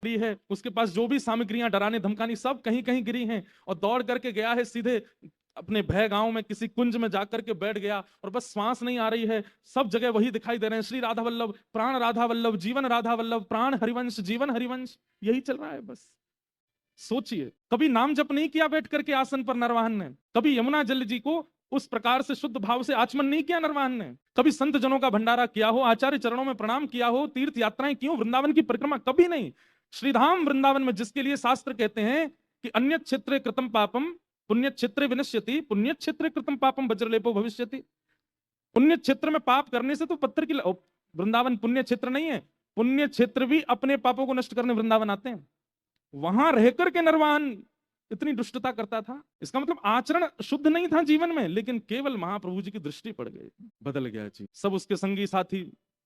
है, उसके पास जो भी सामग्रियां डराने धमकानी सब कहीं कहीं गिरी हैं, और दौड़ करके गया है सीधे अपने भय गांव में किसी कुंज में जाकर के बैठ गया, और बस श्वास नहीं आ रही है, सब जगह वही दिखाई दे रहे हैं, श्री राधा वल्लभ, प्राण राधा वल्लभ, जीवन राधा वल्लभ, प्राण हरिवंश, जीवन हरिवंश, यही चल रहा है बस। सोचिए, कभी नाम जप नहीं किया बैठ करके आसन पर नरवाहन ने, कभी यमुना जल जी को उस प्रकार से शुद्ध भाव से आचमन नहीं किया नरवाहन ने, कभी संत जनों का भंडारा किया हो, आचार्य चरणों में प्रणाम किया हो, तीर्थ यात्राएं की हो, वृंदावन की परिक्रमा, कभी नहीं। श्रीधाम वृंदावन में, जिसके लिए शास्त्र कहते हैं कि अन्य क्षेत्रे कृतम पापम पुण्य क्षेत्रे विनश्यति, पुण्य क्षेत्रे कृतम पापम वज्रलेपो भविष्यति। पुण्य क्षेत्र में पाप करने से तो पत्थर की वृंदावन पुण्य क्षेत्र नहीं है, पुण्य क्षेत्र भी अपने पापों को नष्ट करने वृंदावन आते हैं। वहां रहकर के नरवाहन इतनी दुष्टता करता था, इसका मतलब आचरण शुद्ध नहीं था जीवन में, लेकिन केवल महाप्रभु जी की दृष्टि पड़ गई, बदल गया जी। सब उसके संगी साथी,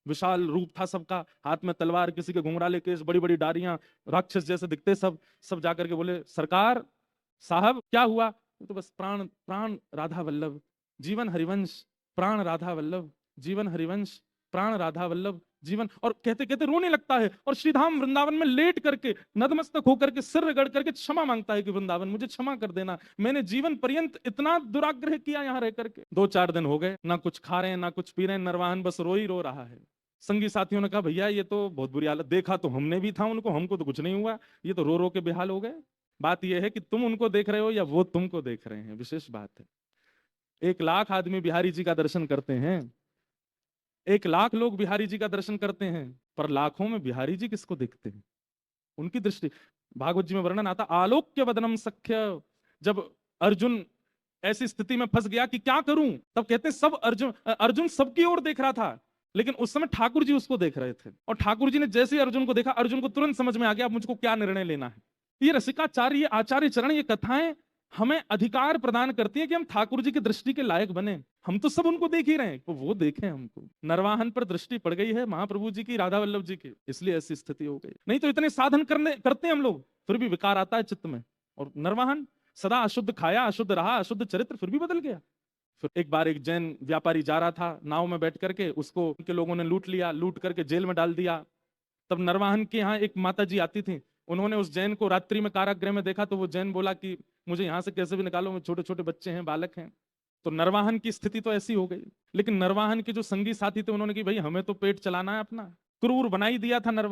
विशाल रूप था सबका, हाथ में तलवार, किसी के घुंघराले केस, बड़ी बड़ी डारियां, राक्षस जैसे दिखते सब सब जाकर के बोले, सरकार साहब क्या हुआ? तो बस प्राण प्राण राधा वल्लभ, जीवन हरिवंश, प्राण राधा वल्लभ, जीवन हरिवंश, प्राण राधा वल्लभ, जीवन। और कहते कहते रोने लगता है, और श्रीधाम वृंदावन में लेट करके नतमस्तक होकर के सिर रगड़ करके क्षमा मांगता है कि वृंदावन मुझे क्षमा कर देना, मैंने जीवन पर्यंत इतना दुराग्रह किया यहाँ रह करके। 2-4 दिन हो गए, ना कुछ खा रहे हैं ना कुछ पी रहे हैं, नरवाहन बस रो ही रो रहा है। संगी साथियों ने कहा, भैया ये तो बहुत बुरी हालत, देखा तो हमने भी था उनको, हमको तो कुछ नहीं हुआ, ये तो रो रो के बेहाल हो गए। बात यह है कि तुम उनको देख रहे हो या वो तुमको देख रहे हैं, विशेष बात है। 1 लाख आदमी बिहारी जी का दर्शन करते हैं, 1 लाख लोग बिहारी जी का दर्शन करते हैं, पर लाखों में बिहारी जी किसको देखते हैं? उनकी दृष्टि, भागवत जी में वर्णन आता, आलोक्य वदनम सख्य। जब अर्जुन ऐसी स्थिति में फंस गया कि क्या करूं, तब कहते हैं सब अर्जुन सबकी ओर देख रहा था, लेकिन उस समय ठाकुर जी उसको देख रहे थे, और ठाकुर जी ने जैसे ही अर्जुन को देखा, अर्जुन को तुरंत समझ में आ गया अब मुझको क्या निर्णय लेना है। ये रसिकाचार्य, ये आचार्य चरण, ये कथाएं हमें अधिकार प्रदान करती है कि हम ठाकुर जी की दृष्टि के लायक बने। हम तो सब उनको देख ही रहे हैं, तो वो देखें हमको। नरवाहन पर दृष्टि पड़ गई है महाप्रभु जी की, राधा वल्लभ जी की, इसलिए ऐसी स्थिति हो गई। नहीं तो इतने साधन करते हैं हम लोग, फिर भी विकार आता है चित्त में। और नरवाहन सदा अशुद्ध खाया, अशुद्ध रहा, अशुद्ध चरित्र, फिर भी बदल गया। फिर एक बार एक जैन व्यापारी जा रहा था नाव में बैठ करके, उसको उनके लोगों ने लूट लिया, लूट करके जेल में डाल दिया। तब नरवाहन के यहाँ एक माता जी आती थी, उन्होंने उस जैन को रात्रि में कारागृह में देखा, तो वो जैन बोला कि मुझे यहाँ से कैसे भी निकालो, छोटे छोटे बच्चे हैं, बालक हैं। तो नरवाहन की स्थिति तो ऐसी हो गई। लेकिन नरवाहन के जो संगी साथी थे, उन्होंने कि भाई हमें तो पेट चलाना है अपना, क्रूर बना ही दिया था नरवाहन।